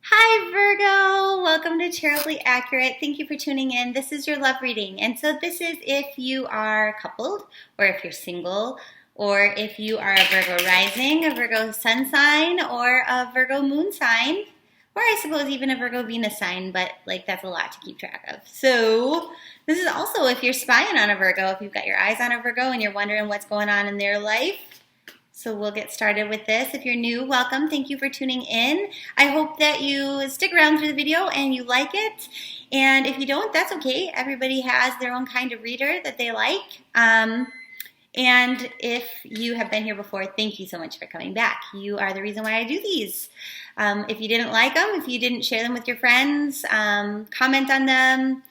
Hi Virgo, welcome to Tarot-blee Accurate. Thank you for tuning in. This is your love reading. And so this is if you are coupled, or if you're single, or if you are a Virgo rising, a Virgo sun sign, or a Virgo moon sign, or I suppose even a Virgo Venus sign, but like that's a lot to keep track of. So this is also if you're spying on a Virgo, if you've got your eyes on a Virgo and you're wondering what's going on in their life. So we'll get started with this. If you're new, welcome. Thank you for tuning in. I hope that you stick around through the video and you like it. And if you don't, that's okay. Everybody has their own kind of reader that they like. And if you have been here before, thank you so much for coming back. You are the reason why I do these. If you didn't like them, if you didn't share them with your friends, comment on them,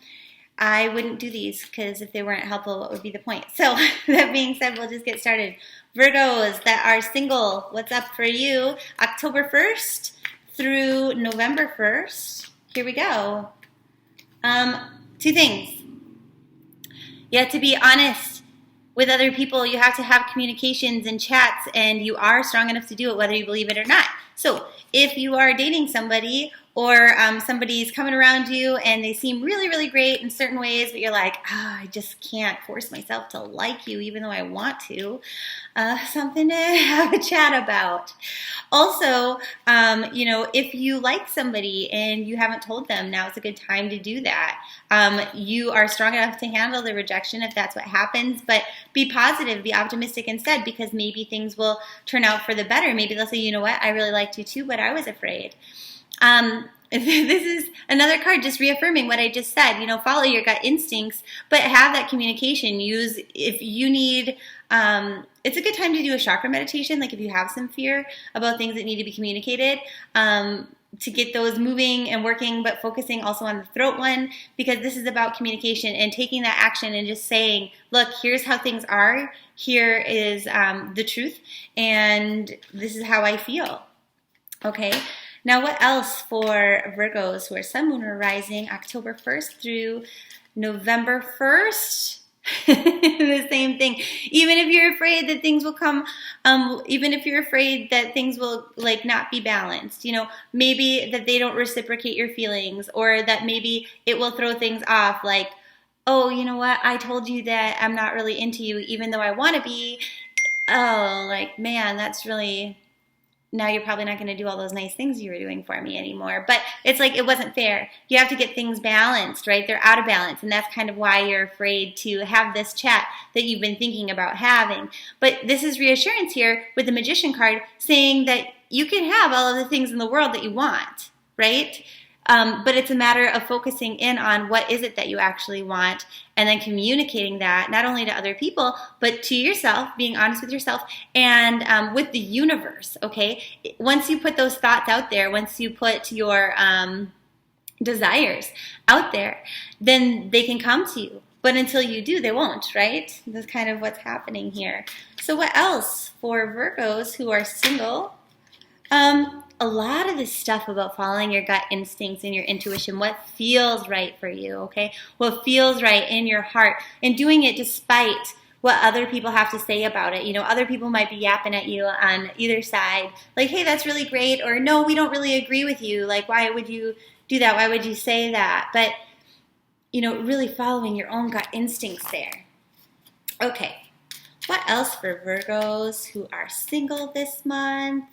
I wouldn't do these because if they weren't helpful, what would be the point? So that being said, we'll just get started. Virgos that are single, what's up for you? October 1st through November 1st. Here we go. Two things. You have to be honest with other people. You have to have communications and chats, and you are strong enough to do it whether you believe it or not. So if you are dating somebody or somebody's coming around you and they seem really, really great in certain ways, but you're like, I just can't force myself to like you even though I want to, something to have a chat about. Also, if you like somebody and you haven't told them, now is a good time to do that. You are strong enough to handle the rejection if that's what happens, but be positive, be optimistic instead, because maybe things will turn out for the better. Maybe they'll say, you know what, I really liked you too, but I was afraid. This is another card just reaffirming what I just said. Follow your gut instincts, but have that communication. If you need, it's a good time to do a chakra meditation, like if you have some fear about things that need to be communicated, to get those moving and working, but focusing also on the throat one, because this is about communication and taking that action and just saying, look, here's how things are. Here is the truth, and this is how I feel. Okay. Now, what else for Virgos who are sun, moon, or rising, October 1st through November 1st? The same thing. Even if you're afraid that things will come, even if you're afraid that things will not be balanced, maybe that they don't reciprocate your feelings, or that maybe it will throw things off, like, oh, you know what, I told you that I'm not really into you even though I want to be. Oh, man, that's really... Now you're probably not going to do all those nice things you were doing for me anymore. But it's like it wasn't fair. You have to get things balanced, right? They're out of balance. And that's kind of why you're afraid to have this chat that you've been thinking about having. But this is reassurance here with the Magician card saying that you can have all of the things in the world that you want, right? But it's a matter of focusing in on what is it that you actually want, and then communicating that not only to other people, but to yourself, being honest with yourself and with the universe, okay? Once you put those thoughts out there, once you put your desires out there, then they can come to you. But until you do, they won't, right? That's kind of what's happening here. So what else for Virgos who are single? A lot of this stuff about following your gut instincts and your intuition, what feels right for you, okay? What feels right in your heart, and doing it despite what other people have to say about it. Other people might be yapping at you on either side, like, hey, that's really great, or no, we don't really agree with you. Like, why would you do that? Why would you say that? But, really following your own gut instincts there. Okay, what else for Virgos who are single this month?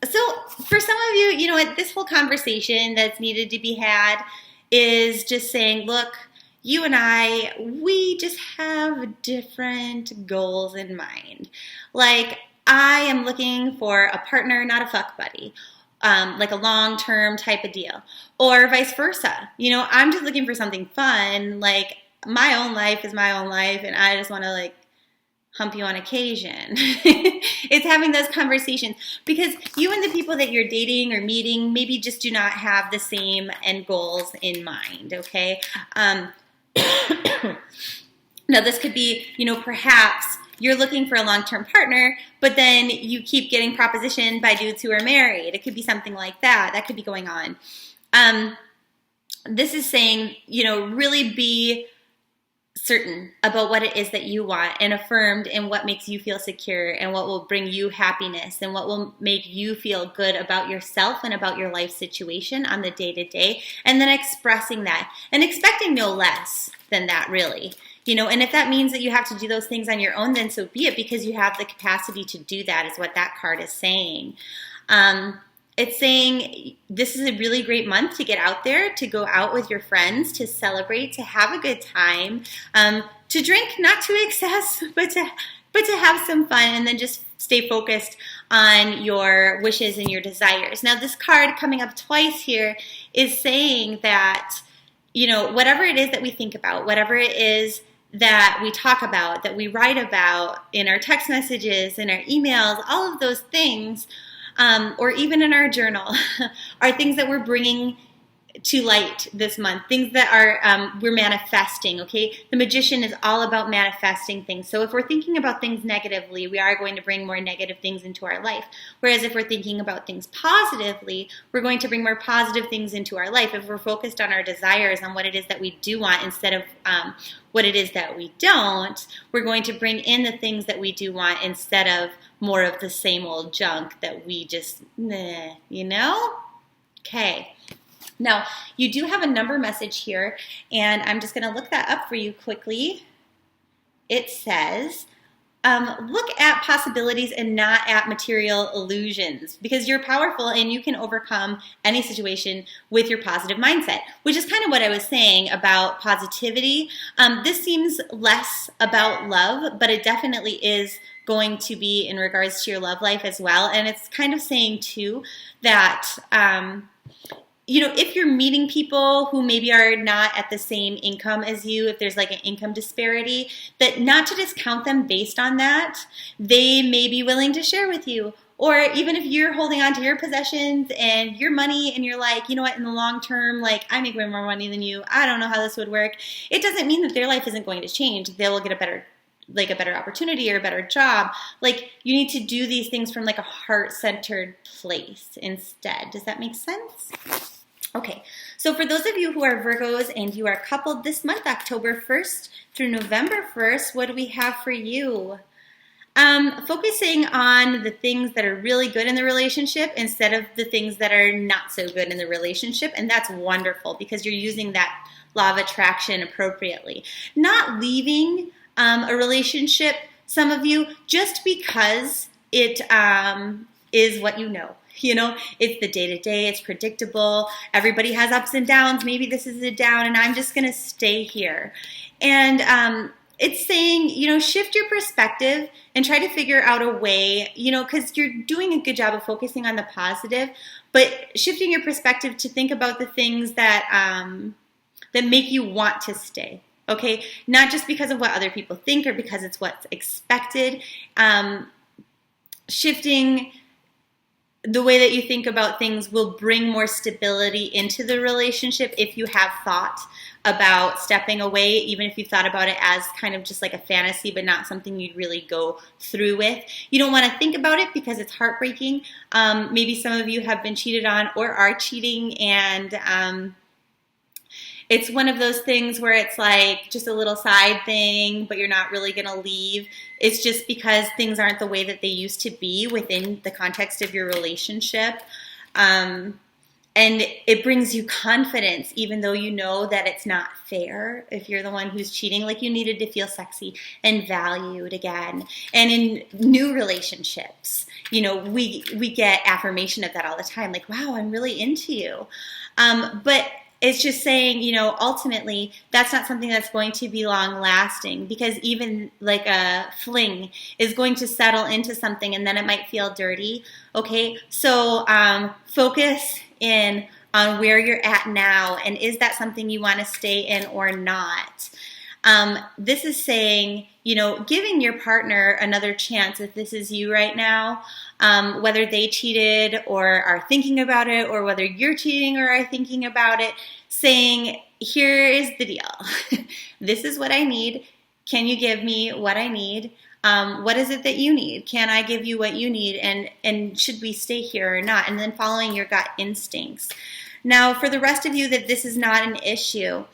So for some of you, this whole conversation that's needed to be had is just saying, look, you and we just have different goals in mind. Like, I am looking for a partner, not a fuck buddy, like a long-term type of deal, or vice versa. I'm just looking for something fun. Like, my own life is my own life, and I just want to hump you on occasion. It's having those conversations, because you and the people that you're dating or meeting maybe just do not have the same end goals in mind, okay? Now, this could be, perhaps you're looking for a long-term partner, but then you keep getting propositioned by dudes who are married. It could be something like that. That could be going on. This is saying, really be certain about what it is that you want and affirmed in what makes you feel secure and what will bring you happiness and what will make you feel good about yourself and about your life situation on the day-to-day, and then expressing that and expecting no less than that, really. And if that means that you have to do those things on your own, then so be it, because you have the capacity to do that, is what that card is saying. It's saying this is a really great month to get out there, to go out with your friends, to celebrate, to have a good time, to drink, not to excess, but to have some fun, and then just stay focused on your wishes and your desires. Now, this card coming up twice here is saying that, whatever it is that we think about, whatever it is that we talk about, that we write about in our text messages, in our emails, all of those things, or even in our journal, are things that we're bringing to light this month, things that are we're manifesting, okay? The Magician is all about manifesting things. So if we're thinking about things negatively, we are going to bring more negative things into our life. Whereas if we're thinking about things positively, we're going to bring more positive things into our life. If we're focused on our desires, on what it is that we do want instead of what it is that we don't, we're going to bring in the things that we do want instead of more of the same old junk that we just, Okay. Now, you do have a number message here, and I'm just going to look that up for you quickly. It says, look at possibilities and not at material illusions, because you're powerful and you can overcome any situation with your positive mindset, which is kind of what I was saying about positivity. This seems less about love, but it definitely is going to be in regards to your love life as well. And it's kind of saying, too, that if you're meeting people who maybe are not at the same income as you, if there's like an income disparity, that not to discount them based on that. They may be willing to share with you. Or even if you're holding on to your possessions and your money and you're like, you know what, in the long term, like, I make way more money than you, I don't know how this would work. It doesn't mean that their life isn't going to change. They will get a better opportunity or a better job. Like, you need to do these things from like a heart-centered place instead. Does that make sense? Okay, so for those of you who are Virgos and you are coupled this month, October 1st through November 1st, what do we have for you? Focusing on the things that are really good in the relationship instead of the things that are not so good in the relationship, and that's wonderful because you're using that law of attraction appropriately. Not leaving a relationship, some of you, just because it is what you know. It's the day-to-day, it's predictable, everybody has ups and downs, maybe this is a down, and I'm just going to stay here. And it's saying, shift your perspective and try to figure out a way, because you're doing a good job of focusing on the positive, but shifting your perspective to think about the things that make you want to stay. Okay, not just because of what other people think or because it's what's expected. Shifting the way that you think about things will bring more stability into the relationship if you have thought about stepping away, even if you thought about it as kind of just like a fantasy, but not something you'd really go through with. You don't want to think about it because it's heartbreaking. Maybe some of you have been cheated on or are cheating, and it's one of those things where it's like just a little side thing, but you're not really going to leave. It's just because things aren't the way that they used to be within the context of your relationship. And it brings you confidence, even though you know that it's not fair. If you're the one who's cheating, like, you needed to feel sexy and valued again. And in new relationships, we get affirmation of that all the time. Like, wow, I'm really into you. But it's just saying, ultimately, that's not something that's going to be long lasting, because even like a fling is going to settle into something and then it might feel dirty. Okay, so focus in on where you're at now, and is that something you want to stay in or not? This is saying, giving your partner another chance if this is you right now, whether they cheated or are thinking about it, or whether you're cheating or are thinking about it, saying, here is the deal. This is what I need. Can you give me what I need? What is it that you need? Can I give you what you need? And should we stay here or not? And then following your gut instincts. Now, for the rest of you that this is not an issue,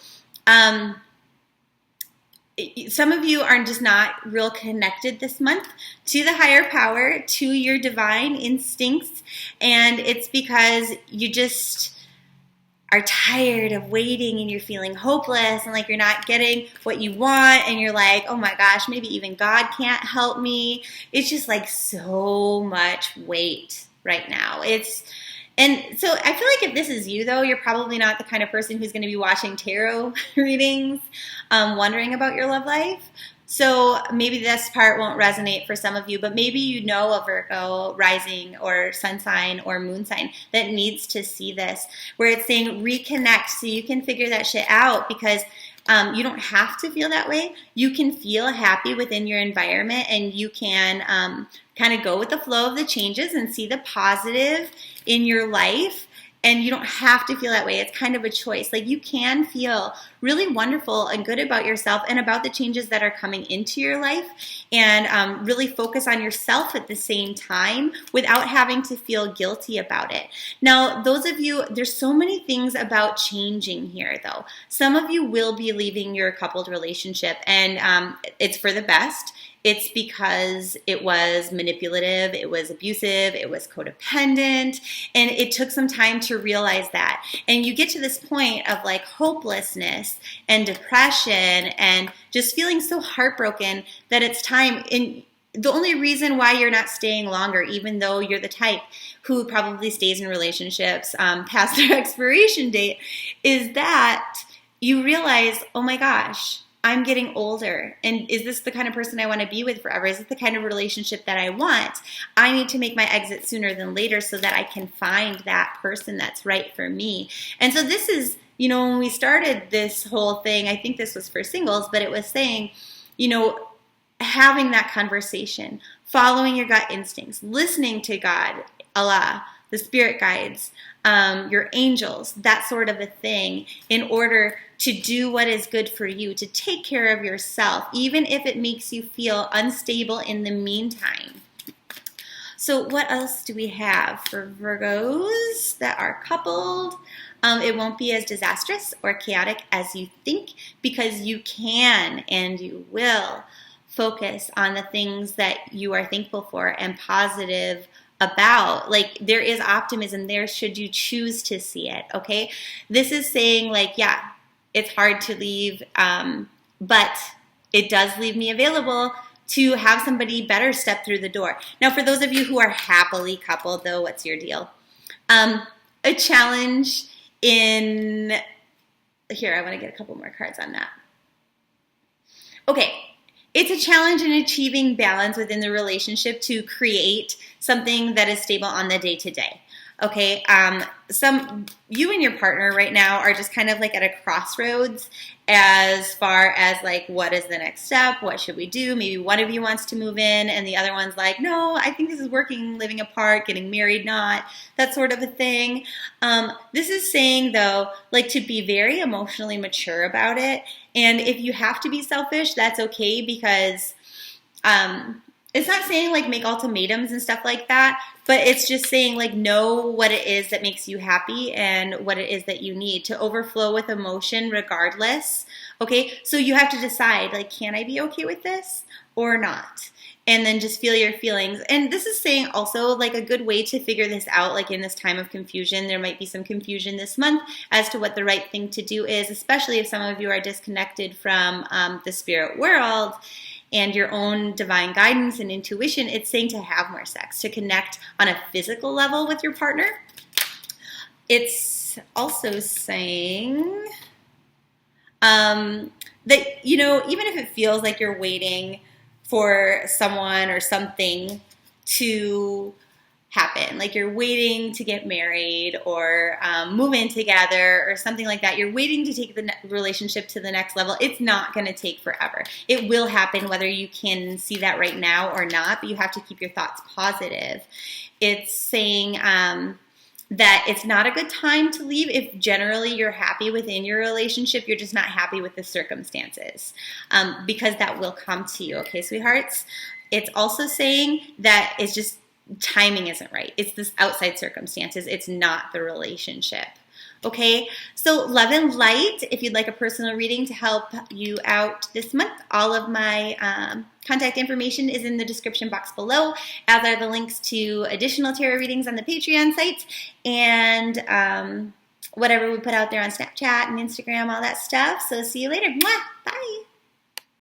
some of you are just not real connected this month to the higher power, to your divine instincts, and it's because you just are tired of waiting and you're feeling hopeless and like you're not getting what you want and you're like, oh my gosh, maybe even God can't help me. It's just like so much weight right now. And so I feel like if this is you, though, you're probably not the kind of person who's going to be watching tarot readings, wondering about your love life. So maybe this part won't resonate for some of you, but maybe you know a Virgo rising or sun sign or moon sign that needs to see this, where it's saying reconnect so you can figure that shit out, because you don't have to feel that way. You can feel happy within your environment, and you can kind of go with the flow of the changes and see the positive in your life. And you don't have to feel that way. It's kind of a choice. Like, you can feel really wonderful and good about yourself and about the changes that are coming into your life, and really focus on yourself at the same time without having to feel guilty about it. Now, those of you, there's so many things about changing here, though. Some of you will be leaving your coupled relationship, and it's for the best. It's because it was manipulative, it was abusive, it was codependent, and it took some time to realize that. And you get to this point of like hopelessness and depression and just feeling so heartbroken that it's time. And the only reason why you're not staying longer, even though you're the type who probably stays in relationships past their expiration date, is that you realize, oh my gosh, I'm getting older, and is this the kind of person I want to be with forever? Is this the kind of relationship that I want? I need to make my exit sooner than later so that I can find that person that's right for me. And so this is, when we started this whole thing, I think this was for singles, but it was saying, having that conversation, following your gut instincts, listening to God, Allah, the spirit guides, your angels, that sort of a thing, in order to do what is good for you, to take care of yourself, even if it makes you feel unstable in the meantime. So what else do we have for Virgos that are coupled? It won't be as disastrous or chaotic as you think, because you can and you will focus on the things that you are thankful for and positive about. Like, there is optimism there should you choose to see it, okay? This is saying, like, yeah, it's hard to leave, but it does leave me available to have somebody better step through the door. Now, for those of you who are happily coupled, though, what's your deal? A challenge in... Here, I want to get a couple more cards on that. Okay. It's a challenge in achieving balance within the relationship to create something that is stable on the day-to-day. Okay, you and your partner right now are just kind of like at a crossroads as far as like, what is the next step? What should we do? Maybe one of you wants to move in and the other one's like, no, I think this is working, living apart, getting married, not, that sort of a thing. This is saying, though, like, to be very emotionally mature about it. And if you have to be selfish, that's okay, because it's not saying like make ultimatums and stuff like that, but it's just saying like know what it is that makes you happy and what it is that you need to overflow with emotion regardless. Okay, so you have to decide, like, can I be okay with this or not? And then just feel your feelings. And this is saying also like a good way to figure this out, like in this time of confusion. There might be some confusion this month as to what the right thing to do is, especially if some of you are disconnected from the spirit world and your own divine guidance and intuition. It's saying to have more sex, to connect on a physical level with your partner. It's also saying that, even if it feels like you're waiting for someone or something to happen, like you're waiting to get married or move in together or something like that, you're waiting to take the relationship to the next level, it's not going to take forever. It will happen whether you can see that right now or not, but you have to keep your thoughts positive. It's saying that it's not a good time to leave if generally you're happy within your relationship, you're just not happy with the circumstances, because that will come to you, okay, sweethearts? It's also saying that it's just timing isn't right. It's this outside circumstances. It's not the relationship. Okay, so love and light. If you'd like a personal reading to help you out this month, all of my contact information is in the description box below, as are the links to additional tarot readings on the Patreon site and whatever we put out there on Snapchat and Instagram, all that stuff. So see you later. Mwah!